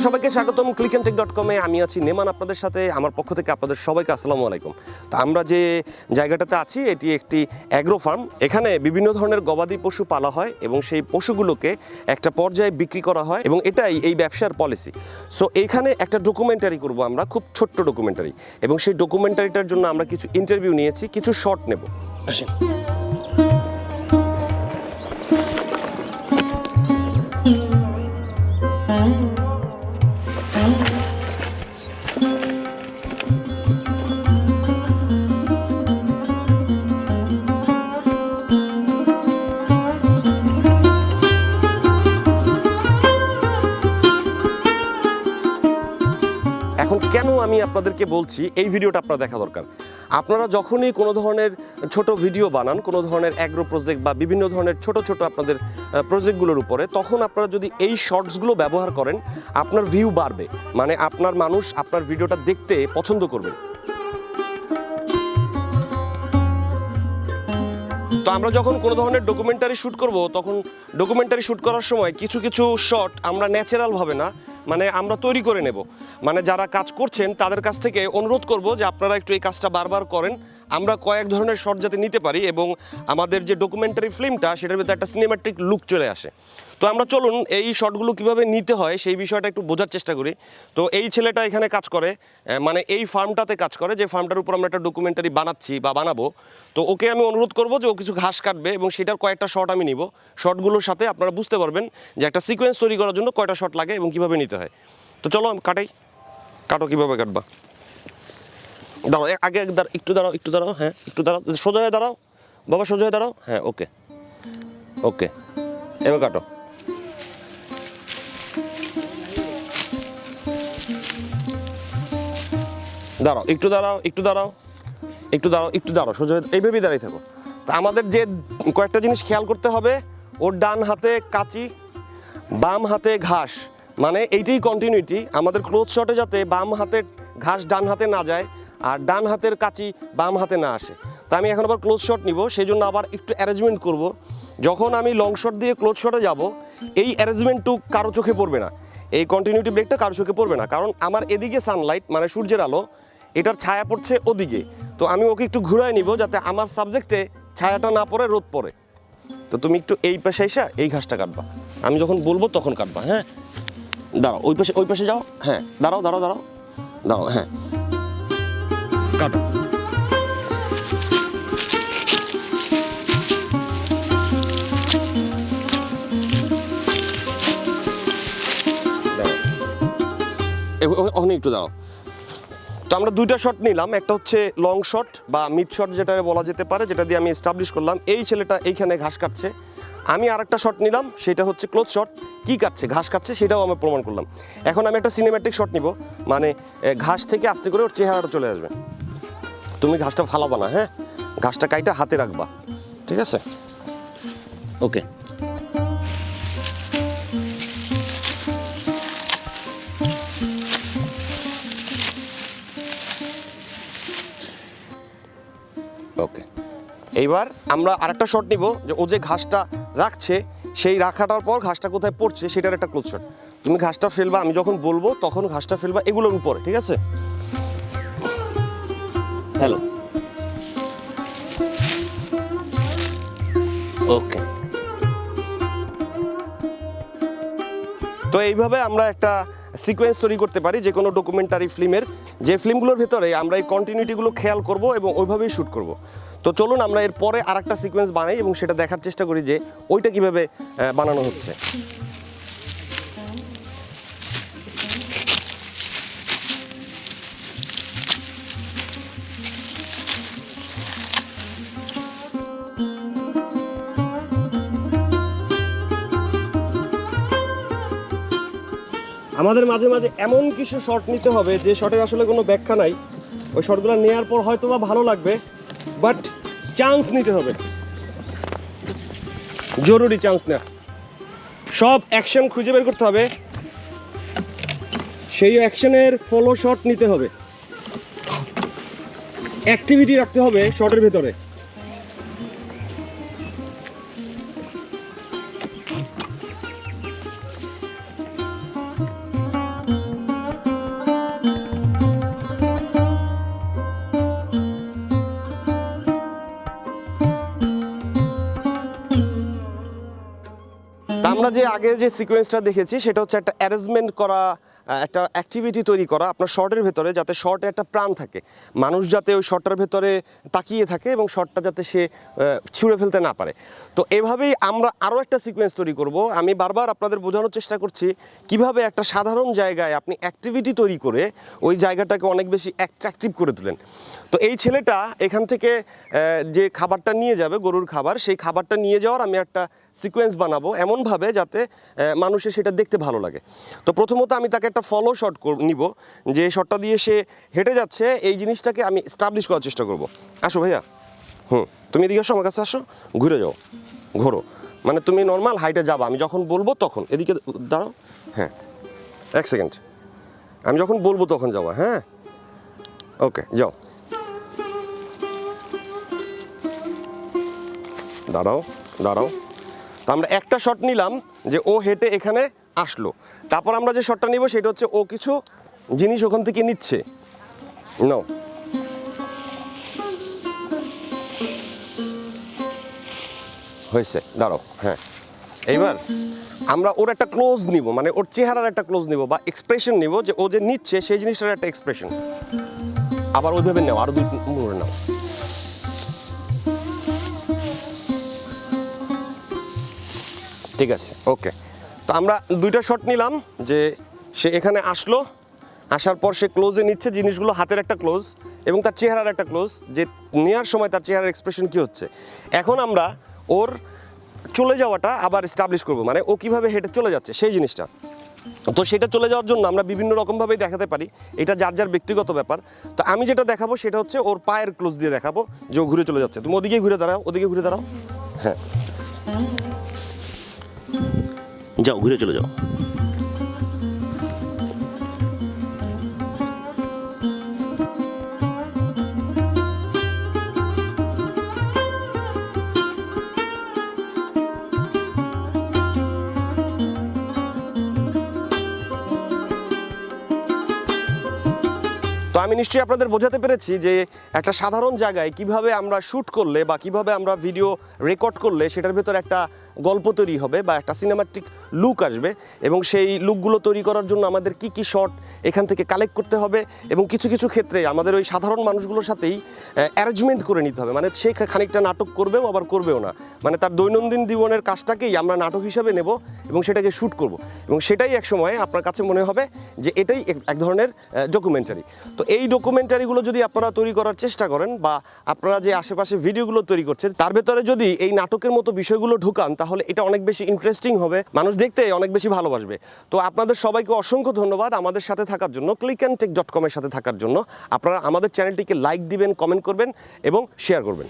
সবাইকে স্বাগতম clickntech.com এ আমি আছি নেমান আপনাদের সাথে আমার পক্ষ থেকে আপনাদের সবাইকে আসসালামু আলাইকুম। তো আমরা যে জায়গাটাতে আছি এটি একটি অ্যাগ্রো ফার্ম। এখানে বিভিন্ন ধরনের গবাদি পশু পালা হয় এবং সেই পশুগুলোকে একটা পর্যায়ে বিক্রি করা হয় এবং এটাই এই ব্যবসার পলিসি। সো এইখানে একটা ডকুমেন্টারি করব আমরা, খুব ছোট্ট ডকুমেন্টারি, এবং সেই ডকুমেন্টারিটার জন্য আমরা কিছু ইন্টারভিউ নিয়েছি, কিছু শর্ট নেব। আসেন। এখন কেন আমি আপনাদেরকে বলছি এই ভিডিওটা আপনারা দেখা দরকার। আপনারা যখনই কোনো ধরনের ছোট ভিডিও বানান, কোনো ধরনের অ্যাগ্রো প্রজেক্ট বা বিভিন্ন ধরনের ছোট ছোট আপনাদের প্রজেক্টগুলোর উপরে, তখন আপনারা যদি এই শর্টসগুলো ব্যবহার করেন আপনার ভিউ বাড়বে, মানে আপনার মানুষ আপনার ভিডিওটা দেখতে পছন্দ করবে। তো আমরা যখন কোনো ধরনের ডকুমেন্টারি শ্যুট করব, তখন ডকুমেন্টারি শ্যুট করার সময় কিছু কিছু শট আমরা ন্যাচারালভাবে না, মানে আমরা তৈরি করে নেব। মানে যারা কাজ করছেন তাদের কাছ থেকে অনুরোধ করব যে আপনারা একটু এই কাজটা বারবার করেন, আমরা কয়েক ধরনের শট যাতে নিতে পারি এবং আমাদের যে ডকুমেন্টারি ফিল্মটা সেটার ভিতরে একটা সিনেম্যাটিক লুক চলে আসে। তো আমরা চলুন এই শটগুলো কীভাবে নিতে হয় সেই বিষয়টা একটু বোঝার চেষ্টা করি। তো এই ছেলেটা এখানে কাজ করে, মানে এই ফার্মটাতে কাজ করে, যে ফার্মটার উপর আমরা একটা ডকুমেন্টারি বানাচ্ছি বা বানাবো। তো ওকে আমি অনুরোধ করবো যে ও কিছু ঘাস কাটবে এবং সেটার কয়েকটা শট আমি নিব। শটগুলোর সাথে আপনারা বুঝতে পারবেন যে একটা সিকোয়েন্স তৈরি করার জন্য কয়টা শট লাগে এবং কীভাবে নিতে হয়। তো চলো কাটাই, কাটো কীভাবে কাটবা। দাঁড়াও, আগে একটু দাঁড়াও, একটু দাঁড়াও, হ্যাঁ একটু দাঁড়াও, সোজা হয়ে দাঁড়াও বাবা, সোজা হয়ে দাঁড়াও, হ্যাঁ ওকে ওকে, এবার কাটো। দাঁড়াও, একটু দাঁড়াও, একটু দাঁড়াও, একটু দাঁড়াও, একটু দাঁড়াও, সোজা এইভাবেই দাঁড়িয়ে থাকো। তো আমাদের যে কয়েকটা জিনিস খেয়াল করতে হবে, ওর ডান হাতে কাঁচি, বাম হাতে ঘাস, মানে এইটাই কন্টিনিউটি। আমাদের ক্লোজ শটে যাতে বাম হাতের ঘাস ডান হাতে না যায় আর ডান হাতের কাঁচি বাম হাতে না আসে। তো আমি এখন আবার ক্লোজ শট নিব, সেই জন্য আবার একটু অ্যারেঞ্জমেন্ট করব। যখন আমি লং শট দিয়ে ক্লোজ শটে যাব, এই অ্যারেঞ্জমেন্টটু কারো চোখে পড়বে না, এই কন্টিনিউটি ব্রেকটা কারো চোখে পড়বে না, কারণ আমার এদিকে সানলাইট মানে সূর্যের আলো, এটার ছায়া পড়ছে ওদিকে। তো আমি ওকে একটু ঘুরায় নিব যাতে আমার সাবজেক্টে ছায়াটা না পড়ে, রোদ পড়ে। তো তুমি একটু এই পাশে এসে এই ঘাসটা কাটবা, আমি যখন বলবো তখন কাটবা। হ্যাঁ দাঁড়াও, ওই পাশে যাও, হ্যাঁ দাঁড়াও দাঁড়াও দাঁড়াও দাঁড়াও, হ্যাঁ কাটো। একটু দাঁড়াও। তো আমরা দুইটা শট নিলাম, একটা হচ্ছে লং শট বা মিড শট যেটা বলা যেতে পারে, যেটা দিয়ে আমি এস্টাবলিশ করলাম এই ছেলেটা এইখানে ঘাস কাটছে। আমি আরেকটা শট নিলাম, সেটা হচ্ছে ক্লোজ শট, কী কাটছে, ঘাস কাটছে, সেটাও আমি প্রমাণ করলাম। এখন আমি একটা সিনেম্যাটিক শট নিব, মানে ঘাস থেকে আস্তে করে ওর চেহারাটা চলে আসবে। তুমি ঘাসটা ফালাবা না, হ্যাঁ ঘাসটা কাইটা হাতে রাখবা, ঠিক আছে? ওকে। ওকে, এইবার আমরা আরেকটা শট নিব, যে ও যে ঘাসটা রাখছে সেই রাখাটার পর ঘাসটা কোথায় পড়ছে সেটার একটা ক্লোজ শট। তুমি ঘাসটা ফেলবা, আমি যখন বলবো তখন ঘাসটা ফেলবা এগুলোর উপরে, ঠিক আছে? হ্যালো, ওকে। তো এইভাবে আমরা একটা সিকোয়েন্স তৈরি করতে পারি যে কোনো ডকুমেন্টারি ফিল্মের, যে ফিল্মগুলোর ভেতরে আমরা এই কন্টিনিউটিগুলো খেয়াল করব এবং ওইভাবেই শ্যুট করব। তো চলুন আমরা এর পরে আরেকটা সিকোয়েন্স বানাই এবং সেটা দেখার চেষ্টা করি যে ওইটা কীভাবে বানানো হচ্ছে। আমাদের মাঝে মাঝে এমন কিছু শট নিতে হবে যে শটের আসলে কোনো ব্যাখ্যা নাই, ওই শটগুলো নেওয়ার পর হয়তো বা ভালো লাগবে, বাট চান্স নিতে হবে, জরুরি চান্স নেওয়া। সব অ্যাকশন খুঁজে বের করতে হবে, সেই অ্যাকশনের ফলো শট নিতে হবে, অ্যাক্টিভিটি রাখতে হবে শটের ভেতরে। আমরা যে আগে যে সিকোয়েন্সটা দেখেছি সেটা হচ্ছে একটা অ্যারেঞ্জমেন্ট করা, একটা অ্যাক্টিভিটি তৈরি করা আপনার শর্টের ভেতরে, যাতে শর্টে একটা প্রাণ থাকে, মানুষ যাতে ওই শর্টটার ভেতরে তাকিয়ে থাকে এবং শর্টটা যাতে সে ছুঁড়ে ফেলতে না পারে। তো এভাবেই আমরা আরও একটা সিকোয়েন্স তৈরি করব। আমি বারবার আপনাদের বোঝানোর চেষ্টা করছি কিভাবে একটা সাধারণ জায়গায় আপনি অ্যাক্টিভিটি তৈরি করে ওই জায়গাটাকে অনেক বেশি অ্যাট্রাকটিভ করে তোলেন। তো এই ছেলেটা এখান থেকে যে খাবারটা নিয়ে যাবে, গরুর খাবার, সেই খাবারটা নিয়ে যাওয়ার আমি একটা সিকোয়েন্স বানাবো এমনভাবে যাতে মানুষের সেটা দেখতে ভালো লাগে। তো প্রথমত আমি তাকে একটা ফলো শট নিব, যে শটটা দিয়ে সে হেঁটে যাচ্ছে এই জিনিসটাকে আমি এস্টাবলিশ করার চেষ্টা করব। আসো ভাইয়া, তুমি এদিকে আসো, আমার কাছে আসো, ঘুরে যাও, ঘোরো, মানে তুমি নর্মাল হাইটে যাবা, আমি যখন বলবো তখন এদিকে দাঁড়াও। হ্যাঁ, 1 সেকেন্ড, আমি যখন বলবো তখন যাওয়া। হ্যাঁ, ওকে, যাও, দাঁড়াও দাঁড়াও। তো আমরা একটা শট নিলাম যে ও হেঁটে এখানে আসলো, তারপর আমরা যে শটটা নিব সেটা হচ্ছে ও কিছু জিনিস ওখান থেকে নিচ্ছে। নাও, হয়েছে, দাঁড়াও। হ্যাঁ, এইবার আমরা ওর একটা ক্লোজ নিব, মানে ওর চেহারার একটা ক্লোজ নিব বা এক্সপ্রেশন নিব, যে ও যে নিচ্ছে সেই জিনিসটার একটা এক্সপ্রেশন। আবার ওইভাবে নাও, আরো 2 মুড়ে নাও। ঠিক আছে, ওকে। তো আমরা 2টা শট নিলাম, যে সে এখানে আসলো, আসার পর সে ক্লোজে নিচ্ছে জিনিসগুলো, হাতের একটা ক্লোজ এবং তার চেহারার একটা ক্লোজ, যে নেওয়ার সময় তার চেহারার এক্সপ্রেশন কী হচ্ছে। এখন আমরা ওর চলে যাওয়াটা আবার এস্টাবলিশ করব, মানে ও কীভাবে হেঁটে চলে যাচ্ছে সেই জিনিসটা। তো সেটা চলে যাওয়ার জন্য আমরা বিভিন্ন রকমভাবেই দেখাতে পারি, এটা যার যার ব্যক্তিগত ব্যাপার। তো আমি যেটা দেখাবো সেটা হচ্ছে ওর পায়ের ক্লোজ দিয়ে দেখাবো, যে ও ঘুরে চলে যাচ্ছে। তুমি ওদিকে ঘুরে দাঁড়াও, ওদিকে ঘুরে দাঁড়াও। হ্যাঁ, যাও, ঘুরে চলে যাও। তো আমি নিশ্চয়ই আপনাদের বোঝাতে পেরেছি যে একটা সাধারণ জায়গায় কিভাবে আমরা শ্যুট করলে বা কিভাবে আমরা ভিডিও রেকর্ড করলে সেটার ভেতর একটা গল্প তৈরি হবে বা একটা সিনেমাটিক লুক আসবে, এবং সেই লুকগুলো তৈরি করার জন্য আমাদের কি কি শট এখান থেকে কালেক্ট করতে হবে, এবং কিছু কিছু ক্ষেত্রে আমাদের ওই সাধারণ মানুষগুলোর সাথেই অ্যারেঞ্জমেন্ট করে নিতে হবে, মানে সে খানিকটা নাটক করবেও আবার করবেও না, মানে তার দৈনন্দিন জীবনের কাজটাকেই আমরা নাটক হিসাবে নেব এবং সেটাকে শ্যুট করব, এবং সেটাই এক সময় আপনার কাছে মনে হবে যে এটাই এক ধরনের ডকুমেন্টারি। তো এই ডকুমেন্টারিগুলো যদি আপনারা তৈরি করার চেষ্টা করেন, বা আপনারা যে আশেপাশে ভিডিওগুলো তৈরি করছেন তার ভেতরে যদি এই নাটকের মতো বিষয়গুলো ঢুকান, তাহলে এটা অনেক বেশি ইন্টারেস্টিং হবে, মানুষ দেখতে অনেক বেশি ভালোবাসবে। তো আপনাদের সবাইকে অসংখ্য ধন্যবাদ আমাদের সাথে থাকার জন্য, clickntech.com এর সাথে থাকার জন্য। আপনারা আমাদের চ্যানেলটিকে লাইক দিবেন, কমেন্ট করবেন এবং শেয়ার করবেন।